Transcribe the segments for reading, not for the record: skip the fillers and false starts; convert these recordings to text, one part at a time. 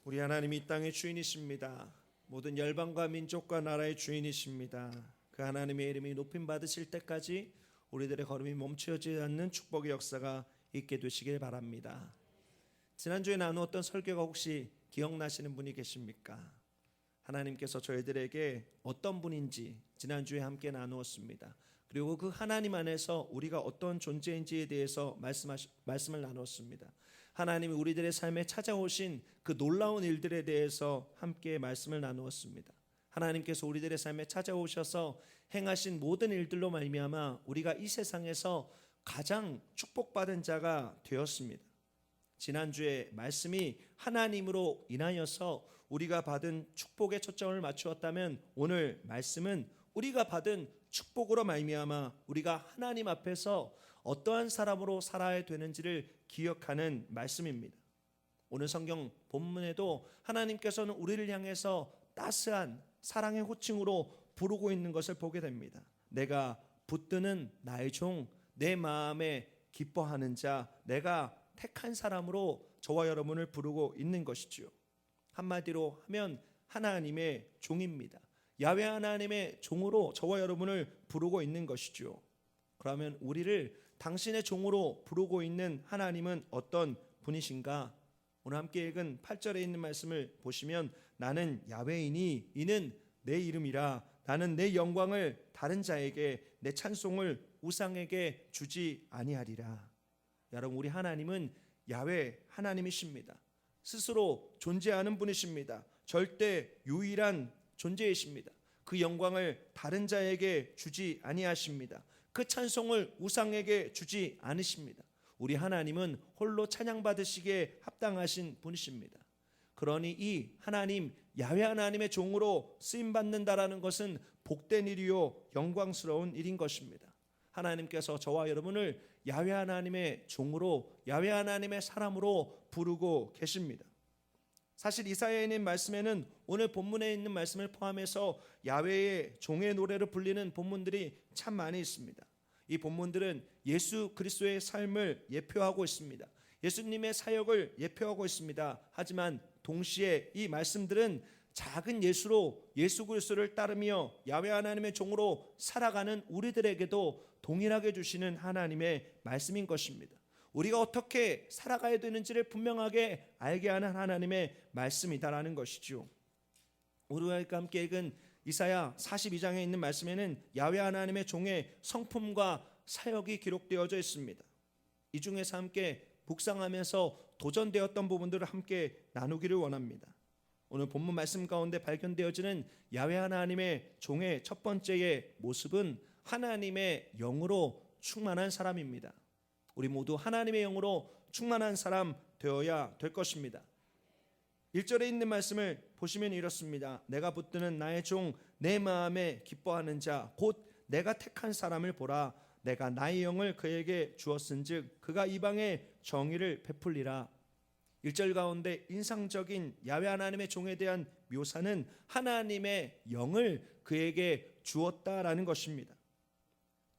우리 하나님이 이 땅의 주인이십니다. 모든 열방과 민족과 나라의 주인이십니다. 그 하나님의 이름이 높임 받으실 때까지 우리들의 걸음이 멈춰지지 않는 축복의 역사가 있게 되시길 바랍니다. 지난주에 나누었던 설교가 혹시 기억나시는 분이 계십니까? 하나님께서 저희들에게 어떤 분인지 지난주에 함께 나누었습니다. 그리고 그 하나님 안에서 우리가 어떤 존재인지에 대해서 말씀을 나누었습니다. 하나님이 우리들의 삶에 찾아오신 그 놀라운 일들에 대해서 함께 말씀을 나누었습니다. 하나님께서 우리들의 삶에 찾아오셔서 행하신 모든 일들로 말미암아 우리가 이 세상에서 가장 축복받은 자가 되었습니다. 지난주에 말씀이 하나님으로 인하여서 우리가 받은 축복에 초점을 맞추었다면 오늘 말씀은 우리가 받은 축복으로 말미암아 우리가 하나님 앞에서 어떠한 사람으로 살아야 되는지를 기억하는 말씀입니다. 오늘 성경 본문에도 하나님께서는 우리를 향해서 따스한 사랑의 호칭으로 부르고 있는 것을 보게 됩니다. 내가 붙드는 나의 종, 내 마음에 기뻐하는 자, 내가 택한 사람으로 저와 여러분을 부르고 있는 것이지요. 한마디로 하면 하나님의 종입니다. 야훼 하나님의 종으로 저와 여러분을 부르고 있는 것이죠. 그러면 우리를 당신의 종으로 부르고 있는 하나님은 어떤 분이신가? 오늘 함께 읽은 8절에 있는 말씀을 보시면 나는 야훼이니 이는 내 이름이라 나는 내 영광을 다른 자에게 내 찬송을 우상에게 주지 아니하리라. 여러분, 우리 하나님은 야훼 하나님이십니다. 스스로 존재하는 분이십니다. 절대 유일한 존재이십니다. 그 영광을 다른 자에게 주지 아니하십니다. 그 찬송을 우상에게 주지 않으십니다. 우리 하나님은 홀로 찬양받으시기에 합당하신 분이십니다. 그러니 이 하나님 야훼 하나님의 종으로 쓰임받는다라는 것은 복된 일이요 영광스러운 일인 것입니다. 하나님께서 저와 여러분을 야훼 하나님의 종으로 야훼 하나님의 사람으로 부르고 계십니다. 사실 이사야에 있는 말씀에는 오늘 본문에 있는 말씀을 포함해서 야훼의 종의 노래를 불리는 본문들이 참 많이 있습니다. 이 본문들은 예수 그리스도의 삶을 예표하고 있습니다. 예수님의 사역을 예표하고 있습니다. 하지만 동시에 이 말씀들은 작은 예수로 예수 그리스도를 따르며 야훼 하나님의 종으로 살아가는 우리들에게도 동일하게 주시는 하나님의 말씀인 것입니다. 우리가 어떻게 살아가야 되는지를 분명하게 알게 하는 하나님의 말씀이다라는 것이죠. 우리와 함께 읽은 이사야 42장에 있는 말씀에는 야훼 하나님의 종의 성품과 사역이 기록되어져 있습니다. 이 중에서 함께 묵상하면서 도전되었던 부분들을 함께 나누기를 원합니다. 오늘 본문 말씀 가운데 발견되어지는 야훼 하나님의 종의 첫 번째의 모습은 하나님의 영으로 충만한 사람입니다. 우리 모두 하나님의 영으로 충만한 사람 되어야 될 것입니다. 1절에 있는 말씀을 보시면 이렇습니다. 내가 붙드는 나의 종, 내 마음에 기뻐하는 자, 곧 내가 택한 사람을 보라. 내가 나의 영을 그에게 주었은즉 그가 이방에 정의를 베풀리라. 1절 가운데 인상적인 야훼 하나님의 종에 대한 묘사는 하나님의 영을 그에게 주었다라는 것입니다.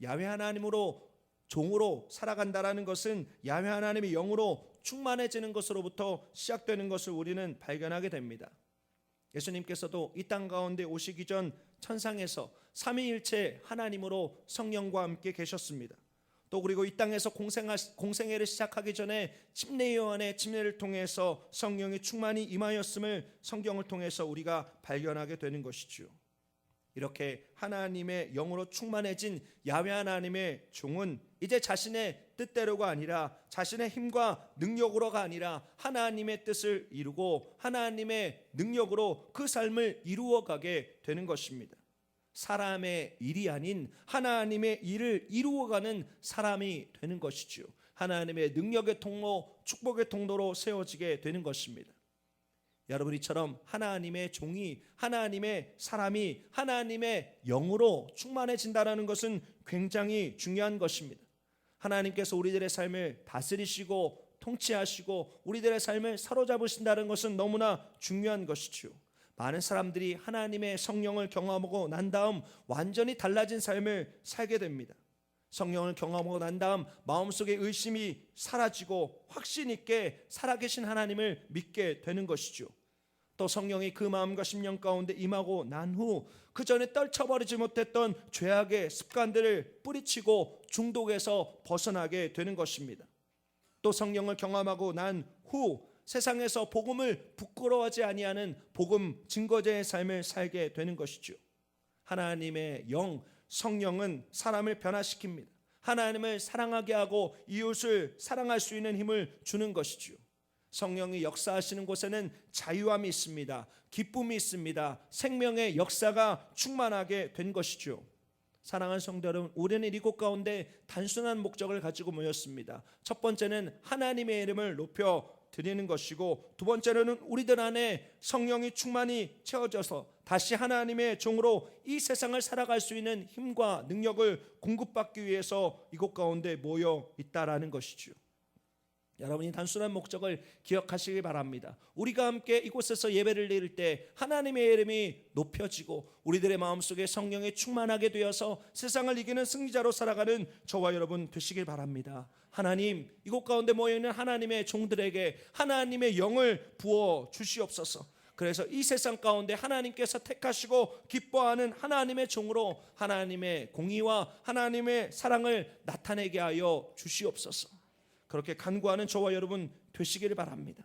야훼 하나님으로 종으로 살아간다라는 것은 야훼 하나님의 영으로 충만해지는 것으로부터 시작되는 것을 우리는 발견하게 됩니다. 예수님께서도 이 땅 가운데 오시기 전 천상에서 삼위일체 하나님으로 성령과 함께 계셨습니다. 또 그리고 이 땅에서 공생애를 시작하기 전에 침례 요한의 침례를 통해서 성령이 충만히 임하였음을 성경을 통해서 우리가 발견하게 되는 것이죠. 이렇게 하나님의 영으로 충만해진 야훼 하나님의 종은 이제 자신의 뜻대로가 아니라 자신의 힘과 능력으로가 아니라 하나님의 뜻을 이루고 하나님의 능력으로 그 삶을 이루어가게 되는 것입니다. 사람의 일이 아닌 하나님의 일을 이루어가는 사람이 되는 것이죠. 하나님의 능력의 통로, 축복의 통로로 세워지게 되는 것입니다. 여러분, 이처럼 하나님의 종이, 하나님의 사람이 하나님의 영으로 충만해진다는 것은 굉장히 중요한 것입니다. 하나님께서 우리들의 삶을 다스리시고 통치하시고 우리들의 삶을 사로잡으신다는 것은 너무나 중요한 것이죠. 많은 사람들이 하나님의 성령을 경험하고 난 다음 완전히 달라진 삶을 살게 됩니다. 성령을 경험하고 난 다음 마음속에 의심이 사라지고 확신 있게 살아계신 하나님을 믿게 되는 것이죠. 또 성령이 그 마음과 심령 가운데 임하고 난 후 그 전에 떨쳐버리지 못했던 죄악의 습관들을 뿌리치고 중독에서 벗어나게 되는 것입니다. 또 성령을 경험하고 난 후 세상에서 복음을 부끄러워하지 아니하는 복음 증거자의 삶을 살게 되는 것이죠. 하나님의 영 성령은 사람을 변화시킵니다. 하나님을 사랑하게 하고 이웃을 사랑할 수 있는 힘을 주는 것이죠. 성령이 역사하시는 곳에는 자유함이 있습니다. 기쁨이 있습니다. 생명의 역사가 충만하게 된 것이죠. 사랑하는 성도 여러분, 우리는 이곳 가운데 단순한 목적을 가지고 모였습니다. 첫 번째는 하나님의 이름을 높여 드리는 것이고, 두 번째로는 우리들 안에 성령이 충만히 채워져서 다시 하나님의 종으로 이 세상을 살아갈 수 있는 힘과 능력을 공급받기 위해서 이곳 가운데 모여 있다라는 것이죠. 여러분이 단순한 목적을 기억하시기 바랍니다. 우리가 함께 이곳에서 예배를 드릴 때 하나님의 이름이 높여지고 우리들의 마음속에 성령이 충만하게 되어서 세상을 이기는 승리자로 살아가는 저와 여러분 되시길 바랍니다. 하나님, 이곳 가운데 모여있는 하나님의 종들에게 하나님의 영을 부어 주시옵소서. 그래서 이 세상 가운데 하나님께서 택하시고 기뻐하는 하나님의 종으로 하나님의 공의와 하나님의 사랑을 나타내게 하여 주시옵소서. 그렇게 간구하는 저와 여러분 되시기를 바랍니다.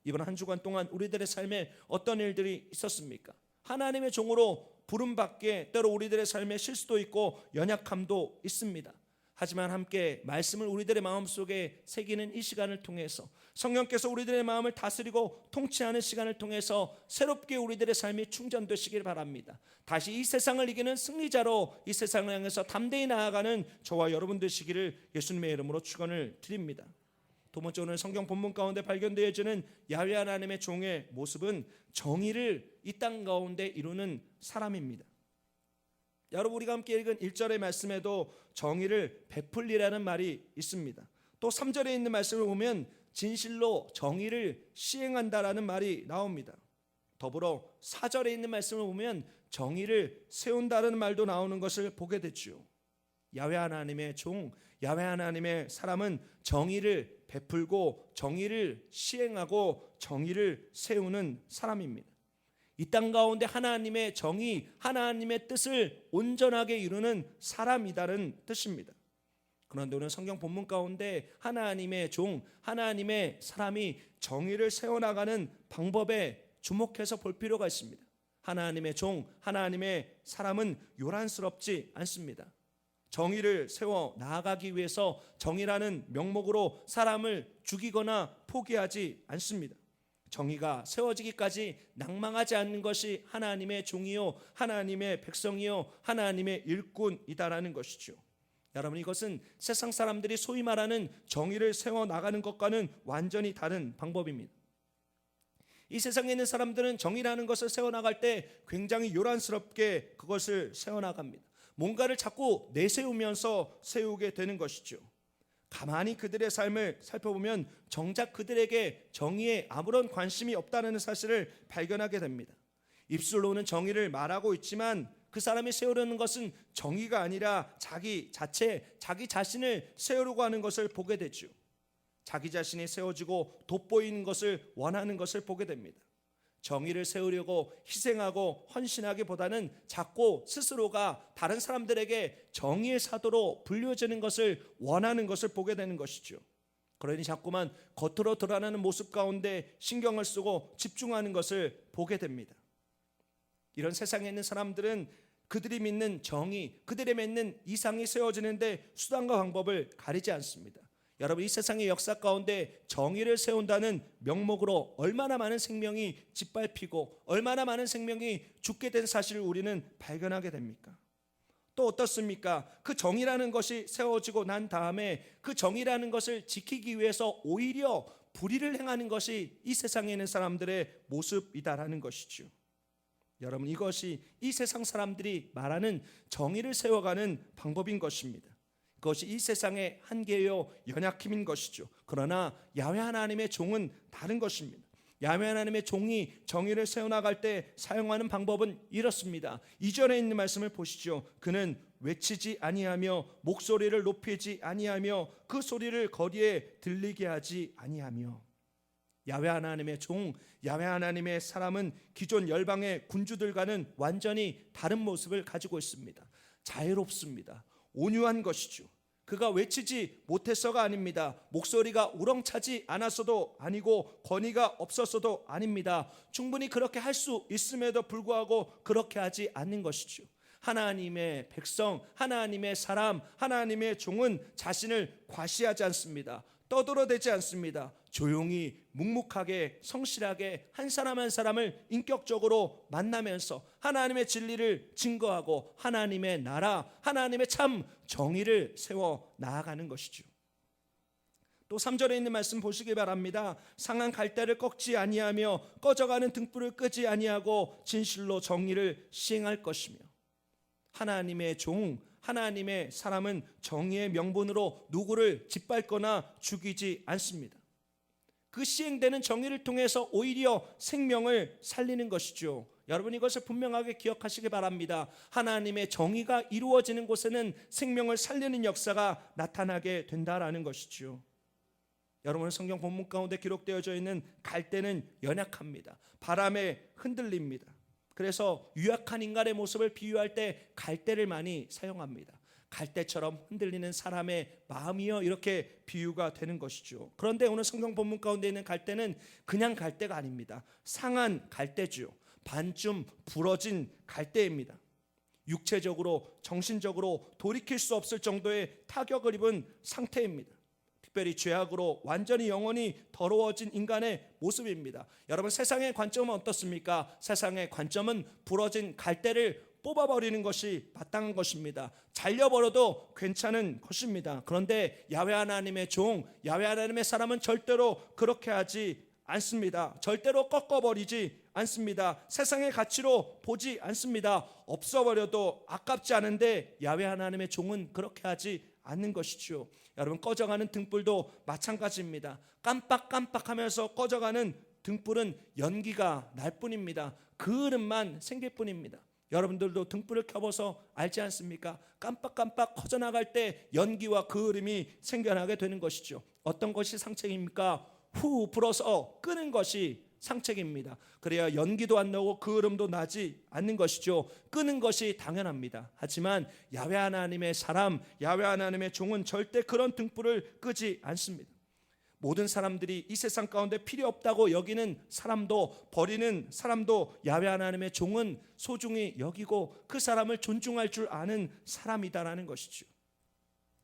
이번 한 주간 동안 우리들의 삶에 어떤 일들이 있었습니까? 하나님의 종으로 부름받기에 때로 우리들의 삶에 실수도 있고 연약함도 있습니다. 하지만 함께 말씀을 우리들의 마음속에 새기는 이 시간을 통해서 성령께서 우리들의 마음을 다스리고 통치하는 시간을 통해서 새롭게 우리들의 삶이 충전되시길 바랍니다. 다시 이 세상을 이기는 승리자로 이 세상을 향해서 담대히 나아가는 저와 여러분 되시기를 예수님의 이름으로 축원을 드립니다. 두 번째, 오늘 성경 본문 가운데 발견되어지는 야훼 하나님의 종의 모습은 정의를 이 땅 가운데 이루는 사람입니다. 여러분, 우리가 함께 읽은 1절의 말씀에도 정의를 베풀리라는 말이 있습니다. 또 3절에 있는 말씀을 보면 진실로 정의를 시행한다라는 말이 나옵니다. 더불어 4절에 있는 말씀을 보면 정의를 세운다는 말도 나오는 것을 보게 됐죠. 야훼 하나님의 종, 야훼 하나님의 사람은 정의를 베풀고 정의를 시행하고 정의를 세우는 사람입니다. 이 땅 가운데 하나님의 정의, 하나님의 뜻을 온전하게 이루는 사람이다는 뜻입니다. 그런데 오늘 성경 본문 가운데 하나님의 종, 하나님의 사람이 정의를 세워나가는 방법에 주목해서 볼 필요가 있습니다. 하나님의 종, 하나님의 사람은 요란스럽지 않습니다. 정의를 세워 나아가기 위해서 정의라는 명목으로 사람을 죽이거나 포기하지 않습니다. 정의가 세워지기까지 낭망하지 않는 것이 하나님의 종이요, 하나님의 백성이요, 하나님의 일꾼이다라는 것이죠. 여러분, 이것은 세상 사람들이 소위 말하는 정의를 세워나가는 것과는 완전히 다른 방법입니다. 이 세상에 있는 사람들은 정의라는 것을 세워나갈 때 굉장히 요란스럽게 그것을 세워나갑니다. 뭔가를 자꾸 내세우면서 세우게 되는 것이죠. 가만히 그들의 삶을 살펴보면 정작 그들에게 정의에 아무런 관심이 없다는 사실을 발견하게 됩니다. 입술로는 정의를 말하고 있지만 그 사람이 세우려는 것은 정의가 아니라 자기 자체, 자기 자신을 세우려고 하는 것을 보게 되죠. 자기 자신이 세워지고 돋보이는 것을 원하는 것을 보게 됩니다. 정의를 세우려고 희생하고 헌신하기보다는 자꾸 스스로가 다른 사람들에게 정의의 사도로 불려지는 것을 원하는 것을 보게 되는 것이죠. 그러니 자꾸만 겉으로 드러나는 모습 가운데 신경을 쓰고 집중하는 것을 보게 됩니다. 이런 세상에 있는 사람들은 그들이 믿는 정의, 그들이 믿는 이상이 세워지는데 수단과 방법을 가리지 않습니다. 여러분, 이 세상의 역사 가운데 정의를 세운다는 명목으로 얼마나 많은 생명이 짓밟히고 얼마나 많은 생명이 죽게 된 사실을 우리는 발견하게 됩니까? 또 어떻습니까? 그 정의라는 것이 세워지고 난 다음에 그 정의라는 것을 지키기 위해서 오히려 불의를 행하는 것이 이 세상에 있는 사람들의 모습이다라는 것이죠. 여러분, 이것이 이 세상 사람들이 말하는 정의를 세워가는 방법인 것입니다. 그것이 이 세상의 한계요 연약힘인 것이죠. 그러나 야훼 하나님의 종은 다른 것입니다. 야훼 하나님의 종이 정의를 세워나갈 때 사용하는 방법은 이렇습니다. 이전에 있는 말씀을 보시죠. 그는 외치지 아니하며 목소리를 높이지 아니하며 그 소리를 거리에 들리게 하지 아니하며. 야훼 하나님의 종, 야훼 하나님의 사람은 기존 열방의 군주들과는 완전히 다른 모습을 가지고 있습니다. 자유롭습니다. 온유한 것이죠. 그가 외치지 못해서가 아닙니다. 목소리가 우렁차지 않았어도 아니고 권위가 없었어도 아닙니다. 충분히 그렇게 할 수 있음에도 불구하고 그렇게 하지 않는 것이죠. 하나님의 백성, 하나님의 사람, 하나님의 종은 자신을 과시하지 않습니다. 떠들어대지 않습니다. 조용히 묵묵하게 성실하게 한 사람 한 사람을 인격적으로 만나면서 하나님의 진리를 증거하고 하나님의 나라, 하나님의 참 정의를 세워 나아가는 것이죠. 또 3절에 있는 말씀 보시기 바랍니다. 상한 갈대를 꺾지 아니하며 꺼져가는 등불을 끄지 아니하고 진실로 정의를 시행할 것이며, 하나님의 종, 하나님의 사람은 정의의 명분으로 누구를 짓밟거나 죽이지 않습니다. 그 시행되는 정의를 통해서 오히려 생명을 살리는 것이죠. 여러분, 이것을 분명하게 기억하시기 바랍니다. 하나님의 정의가 이루어지는 곳에는 생명을 살리는 역사가 나타나게 된다라는 것이죠. 여러분, 성경 본문 가운데 기록되어져 있는 갈대는 연약합니다. 바람에 흔들립니다. 그래서 유약한 인간의 모습을 비유할 때 갈대를 많이 사용합니다. 갈대처럼 흔들리는 사람의 마음이요, 이렇게 비유가 되는 것이죠. 그런데 오늘 성경 본문 가운데 있는 갈대는 그냥 갈대가 아닙니다. 상한 갈대죠. 반쯤 부러진 갈대입니다. 육체적으로, 정신적으로 돌이킬 수 없을 정도의 타격을 입은 상태입니다. 특별히 죄악으로 완전히 영원히 더러워진 인간의 모습입니다. 여러분, 세상의 관점은 어떻습니까? 세상의 관점은 부러진 갈대를 뽑아버리는 것이 마땅한 것입니다. 잘려버려도 괜찮은 것입니다. 그런데 야훼 하나님의 종, 야훼 하나님의 사람은 절대로 그렇게 하지 않습니다. 절대로 꺾어버리지 않습니다. 세상의 가치로 보지 않습니다. 없어버려도 아깝지 않은데 야훼 하나님의 종은 그렇게 하지 않는 것이죠. 여러분, 꺼져가는 등불도 마찬가지입니다. 깜빡깜빡하면서 꺼져가는 등불은 연기가 날 뿐입니다. 그을음만 생길 뿐입니다. 여러분들도 등불을 켜봐서 알지 않습니까? 깜빡깜빡 커져나갈 때 연기와 그을음이 생겨나게 되는 것이죠. 어떤 것이 상책입니까? 후 불어서 끄는 것이 상책입니다. 그래야 연기도 안 나고 그을음도 나지 않는 것이죠. 끄는 것이 당연합니다. 하지만 야훼 하나님의 사람, 야훼 하나님의 종은 절대 그런 등불을 끄지 않습니다. 모든 사람들이 이 세상 가운데 필요 없다고 여기는 사람도, 버리는 사람도 야훼 하나님의 종은 소중히 여기고 그 사람을 존중할 줄 아는 사람이다라는 것이죠.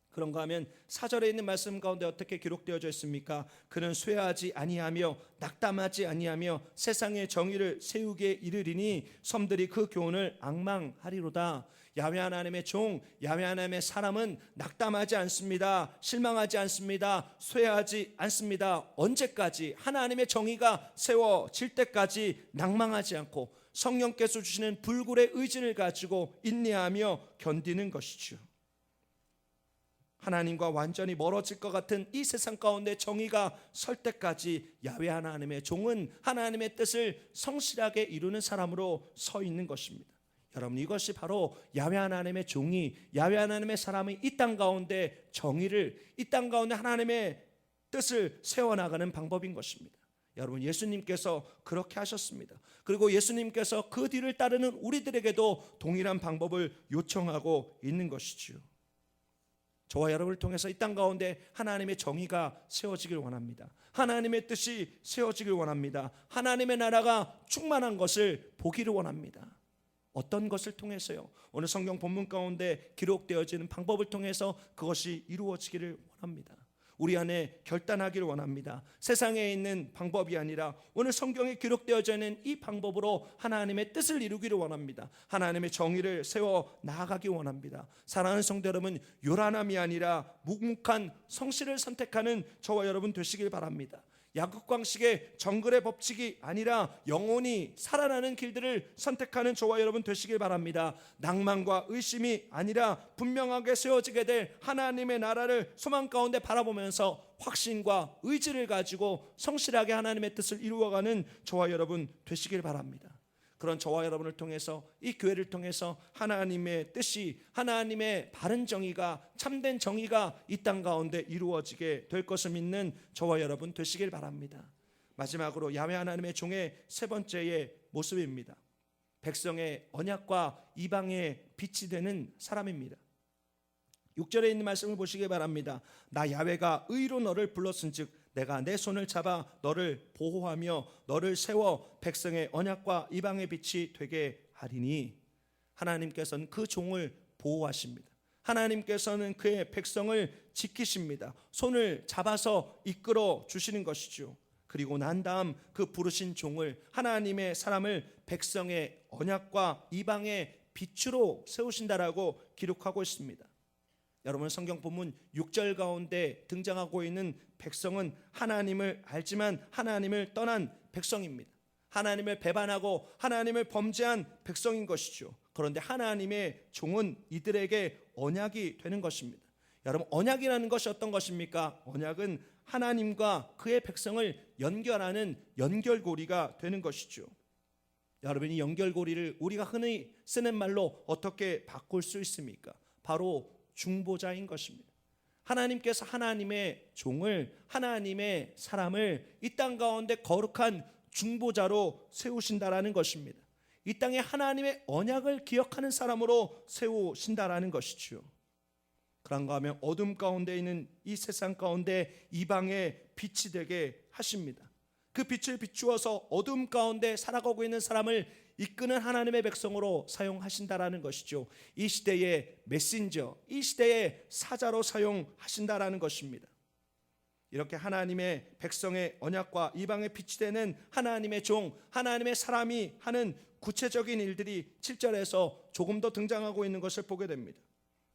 그런가 하면 4절에 있는 말씀 가운데 어떻게 기록되어져 있습니까? 그는 쇠하지 아니하며 낙담하지 아니하며 세상의 정의를 세우게 이르리니 섬들이 그 교훈을 앙망하리로다. 야훼 하나님의 종, 야훼 하나님의 사람은 낙담하지 않습니다. 실망하지 않습니다. 쇠하지 않습니다. 언제까지? 하나님의 정의가 세워질 때까지 낭망하지 않고 성령께서 주시는 불굴의 의지를 가지고 인내하며 견디는 것이죠. 하나님과 완전히 멀어질 것 같은 이 세상 가운데 정의가 설 때까지 야훼 하나님의 종은 하나님의 뜻을 성실하게 이루는 사람으로 서 있는 것입니다. 여러분, 이것이 바로 야훼 하나님의 종이, 야훼 하나님의 사람이 이 땅 가운데 정의를, 이 땅 가운데 하나님의 뜻을 세워나가는 방법인 것입니다. 여러분, 예수님께서 그렇게 하셨습니다. 그리고 예수님께서 그 뒤를 따르는 우리들에게도 동일한 방법을 요청하고 있는 것이지요. 저와 여러분을 통해서 이 땅 가운데 하나님의 정의가 세워지길 원합니다. 하나님의 뜻이 세워지길 원합니다. 하나님의 나라가 충만한 것을 보기를 원합니다. 어떤 것을 통해서요? 오늘 성경 본문 가운데 기록되어지는 방법을 통해서 그것이 이루어지기를 원합니다. 우리 안에 결단하기를 원합니다. 세상에 있는 방법이 아니라 오늘 성경에 기록되어져 있는 이 방법으로 하나님의 뜻을 이루기를 원합니다. 하나님의 정의를 세워 나아가기 원합니다. 사랑하는 성도 여러분, 요란함이 아니라 묵묵한 성실을 선택하는 저와 여러분 되시길 바랍니다. 야곱광식의 정글의 법칙이 아니라 영원히 살아나는 길들을 선택하는 저와 여러분 되시길 바랍니다. 낭만과 의심이 아니라 분명하게 세워지게 될 하나님의 나라를 소망 가운데 바라보면서 확신과 의지를 가지고 성실하게 하나님의 뜻을 이루어가는 저와 여러분 되시길 바랍니다. 그런 저와 여러분을 통해서, 이 교회를 통해서 하나님의 뜻이, 하나님의 바른 정의가, 참된 정의가 이 땅 가운데 이루어지게 될 것을 믿는 저와 여러분 되시길 바랍니다. 마지막으로 야훼 하나님의 종의 세 번째의 모습입니다. 백성의 언약과 이방의 빛이 되는 사람입니다. 6절에 있는 말씀을 보시기 바랍니다. 나 야훼가 의로 너를 불렀은즉 내가 내 손을 잡아 너를 보호하며 너를 세워 백성의 언약과 이방의 빛이 되게 하리니. 하나님께서는 그 종을 보호하십니다. 하나님께서는 그의 백성을 지키십니다. 손을 잡아서 이끌어 주시는 것이죠. 그리고 난 다음 그 부르신 종을, 하나님의 사람을 백성의 언약과 이방의 빛으로 세우신다라고 기록하고 있습니다. 여러분, 성경 본문 6절 가운데 등장하고 있는 백성은 하나님을 알지만 하나님을 떠난 백성입니다. 하나님을 배반하고 하나님을 범죄한 백성인 것이죠. 그런데 하나님의 종은 이들에게 언약이 되는 것입니다. 여러분, 언약이라는 것이 어떤 것입니까? 언약은 하나님과 그의 백성을 연결하는 연결고리가 되는 것이죠. 여러분, 이 연결고리를 우리가 흔히 쓰는 말로 어떻게 바꿀 수 있습니까? 바로 중보자인 것입니다. 하나님께서 하나님의 종을, 하나님의 사람을 이 땅 가운데 거룩한 중보자로 세우신다라는 것입니다. 이 땅에 하나님의 언약을 기억하는 사람으로 세우신다라는 것이죠. 그런가 하면 어둠 가운데 있는 이 세상 가운데 이방의 빛이 되게 하십니다. 그 빛을 비추어서 어둠 가운데 살아가고 있는 사람을 이끄는 하나님의 백성으로 사용하신다라는 것이죠. 이 시대의 메신저, 이 시대의 사자로 사용하신다라는 것입니다. 이렇게 하나님의 백성의 언약과 이방의 빛이 되는 하나님의 종, 하나님의 사람이 하는 구체적인 일들이 7절에서 조금 더 등장하고 있는 것을 보게 됩니다.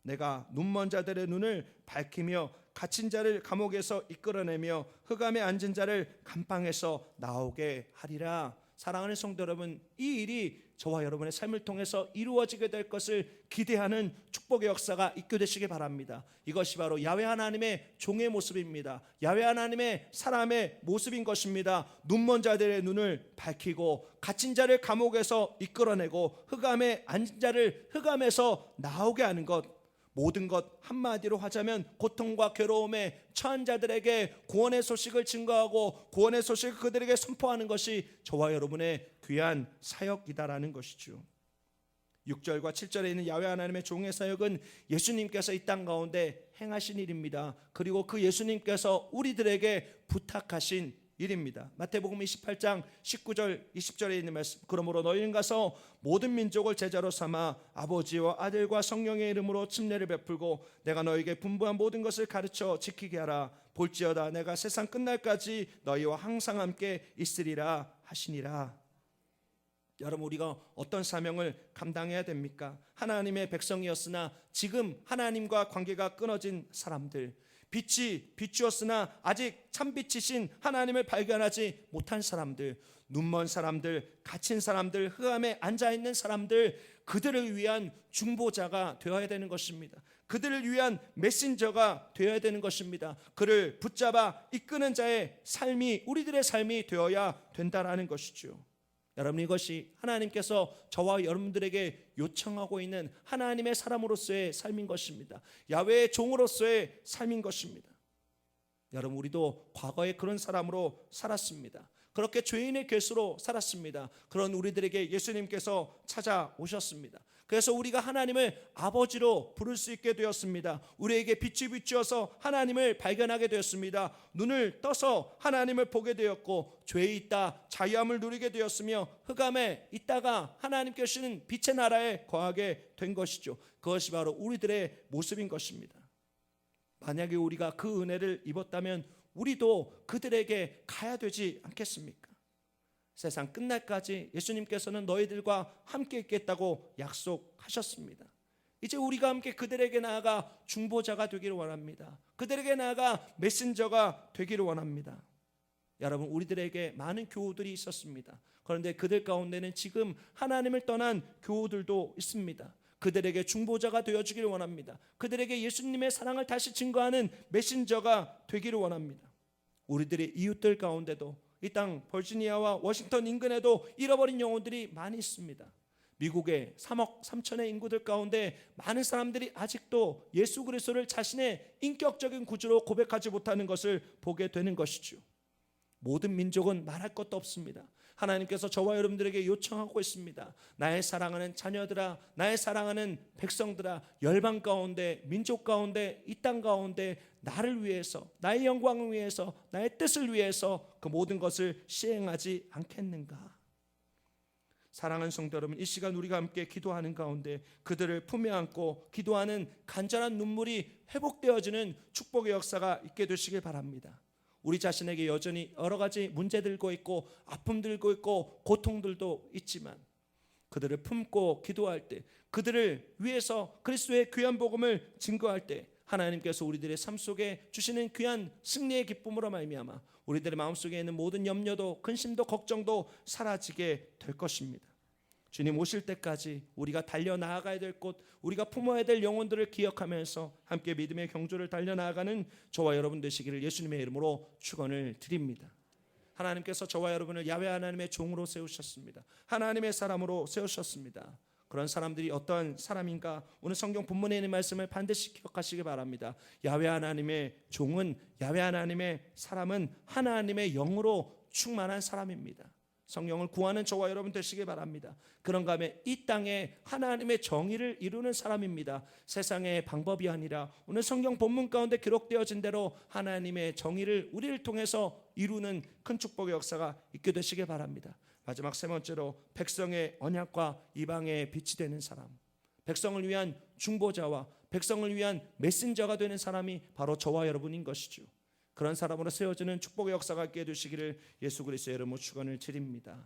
내가 눈먼 자들의 눈을 밝히며 갇힌 자를 감옥에서 이끌어내며 흑암에 앉은 자를 감방에서 나오게 하리라. 사랑하는 성도 여러분, 이 일이 저와 여러분의 삶을 통해서 이루어지게 될 것을 기대하는 축복의 역사가 있게 되시기 바랍니다. 이것이 바로 야훼 하나님의 종의 모습입니다. 야훼 하나님의 사람의 모습인 것입니다. 눈먼 자들의 눈을 밝히고 갇힌 자를 감옥에서 이끌어내고 흑암에 앉은 자를 흑암에서 나오게 하는 것, 모든 것 한마디로 하자면 고통과 괴로움에 처한 자들에게 구원의 소식을 증거하고 구원의 소식을 그들에게 선포하는 것이 저와 여러분의 귀한 사역이다라는 것이죠. 6절과 7절에 있는 야훼 하나님의 종의 사역은 예수님께서 이 땅 가운데 행하신 일입니다. 그리고 그 예수님께서 우리들에게 부탁하신 일입니다. 마태복음 28장 19절 20절에 있는 말씀. 그러므로 너희는 가서 모든 민족을 제자로 삼아 아버지와 아들과 성령의 이름으로 침례를 베풀고 내가 너희에게 분부한 모든 것을 가르쳐 지키게 하라. 볼지어다 내가 세상 끝날까지 너희와 항상 함께 있으리라 하시니라. 여러분, 우리가 어떤 사명을 감당해야 됩니까? 하나님의 백성이었으나 지금 하나님과 관계가 끊어진 사람들, 빛이 비추었으나 아직 참빛이신 하나님을 발견하지 못한 사람들, 눈먼 사람들, 갇힌 사람들, 흑암에 앉아있는 사람들, 그들을 위한 중보자가 되어야 되는 것입니다. 그들을 위한 메신저가 되어야 되는 것입니다. 그를 붙잡아 이끄는 자의 삶이 우리들의 삶이 되어야 된다라는 것이죠. 여러분, 이것이 하나님께서 저와 여러분들에게 요청하고 있는 하나님의 사람으로서의 삶인 것입니다. 야훼의 종으로서의 삶인 것입니다. 여러분, 우리도 과거에 그런 사람으로 살았습니다. 그렇게 죄인의 괴수로 살았습니다. 그런 우리들에게 예수님께서 찾아오셨습니다. 그래서 우리가 하나님을 아버지로 부를 수 있게 되었습니다. 우리에게 빛이 비추어서 하나님을 발견하게 되었습니다. 눈을 떠서 하나님을 보게 되었고 죄에 있다 자유함을 누리게 되었으며 흑암에 있다가 하나님께 주시는 빛의 나라에 거하게 된 것이죠. 그것이 바로 우리들의 모습인 것입니다. 만약에 우리가 그 은혜를 입었다면 우리도 그들에게 가야 되지 않겠습니까? 세상 끝날까지 예수님께서는 너희들과 함께 있겠다고 약속하셨습니다. 이제 우리가 함께 그들에게 나아가 중보자가 되기를 원합니다. 그들에게 나아가 메신저가 되기를 원합니다. 여러분, 우리들에게 많은 교우들이 있었습니다. 그런데 그들 가운데는 지금 하나님을 떠난 교우들도 있습니다. 그들에게 중보자가 되어주기를 원합니다. 그들에게 예수님의 사랑을 다시 증거하는 메신저가 되기를 원합니다. 우리들의 이웃들 가운데도 이 땅 버지니아와 워싱턴 인근에도 잃어버린 영혼들이 많이 있습니다. 미국의 3억 3천의 인구들 가운데 많은 사람들이 아직도 예수 그리스도를 자신의 인격적인 구주로 고백하지 못하는 것을 보게 되는 것이죠. 모든 민족은 말할 것도 없습니다. 하나님께서 저와 여러분들에게 요청하고 있습니다. 나의 사랑하는 자녀들아, 나의 사랑하는 백성들아, 열방 가운데, 민족 가운데, 이 땅 가운데 나를 위해서, 나의 영광을 위해서, 나의 뜻을 위해서 그 모든 것을 시행하지 않겠는가? 사랑하는 성도 여러분, 이 시간 우리가 함께 기도하는 가운데 그들을 품에 안고 기도하는 간절한 눈물이 회복되어지는 축복의 역사가 있게 되시길 바랍니다. 우리 자신에게 여전히 여러 가지 문제들고 있고 아픔 들고 있고 고통들도 있지만 그들을 품고 기도할 때, 그들을 위해서 그리스도의 귀한 복음을 증거할 때 하나님께서 우리들의 삶 속에 주시는 귀한 승리의 기쁨으로 말미암아 우리들의 마음속에 있는 모든 염려도 근심도 걱정도 사라지게 될 것입니다. 주님 오실 때까지 우리가 달려나아가야 될 곳, 우리가 품어야 될 영혼들을 기억하면서 함께 믿음의 경주를 달려나아가는 저와 여러분 되시기를 예수님의 이름으로 축원을 드립니다. 하나님께서 저와 여러분을 야훼 하나님의 종으로 세우셨습니다. 하나님의 사람으로 세우셨습니다. 그런 사람들이 어떠한 사람인가? 오늘 성경 본문에 있는 말씀을 반드시 기억하시기 바랍니다. 야훼 하나님의 종은, 야훼 하나님의 사람은 하나님의 영으로 충만한 사람입니다. 성령을 구하는 저와 여러분 되시기 바랍니다. 그런가 하면 이 땅에 하나님의 정의를 이루는 사람입니다. 세상의 방법이 아니라 오늘 성경 본문 가운데 기록되어진 대로 하나님의 정의를 우리를 통해서 이루는 큰 축복의 역사가 있게 되시기 바랍니다. 마지막 세 번째로 백성의 언약과 이방의 빛이 되는 사람, 백성을 위한 중보자와 백성을 위한 메신저가 되는 사람이 바로 저와 여러분인 것이죠. 그런 사람으로 세워지는 축복의 역사가 있게 되시기를 예수 그리스도의 이름으로 축원을 드립니다.